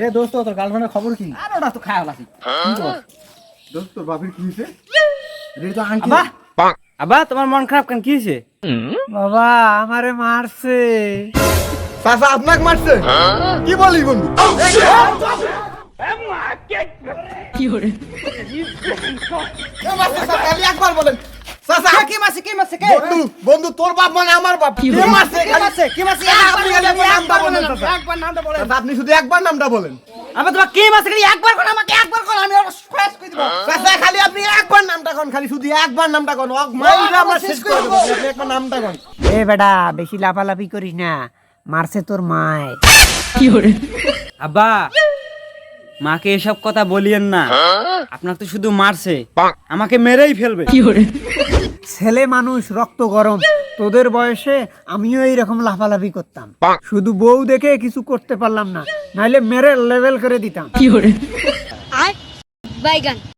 এ দোস্ত তোর গার্লফ্রেন্ডের খবর কি? আর ওটা তো খায়া লাসি। দোস্ত তোর বাবির কি হইছে? রে তো আঙ্কেল। আব্বা আব্বা তোমার মন খারাপ কেন, কি হয়েছে? বাবা আমারে মারছে। চাচা আপনাকে মারছে? কি বলিস বন্ধু? খালি একবার বলেন চাচা। কি মারছে কি মারছে কে? বন্ধু বন্ধু তোর বাপ মানে আমার বাপ। কে মারছে? কি মারছে কি মারছে? আপনি খালি একবার নামটা বলেন চাচা। একবার নামটা বলেন। চাচা, আপনি শুধু একবার নামটা বলেন। আব্বা তোমার কি মারছে খালি একবার কোন, আমাকে একবার কোন, আমি ওর শেষ করে দেব। চাচা খালি আপনি একবার নামটা কোন, খালি শুধু একবার নামটা কোন। মাইরা আমরা শেষ করে দেব। আপনি একবার নামটা কোন। এ বেটা বেশি লাফালাফি করিস না, মারছে তোর মায়। আব্বা মাকে এসব কথা বলিয়েন না, আপনাকে তো শুধু মারছে, আমাকে মেরেই ফেলবে। ছেলে মানুষ, রক্ত গরম। তোদের বয়সে আমিও এইরকম লাফালাফি করতাম, শুধু বউ দেখে কিছু করতে পারলাম না, নাইলে মেরে লেভেল করে দিতাম। বাইগান।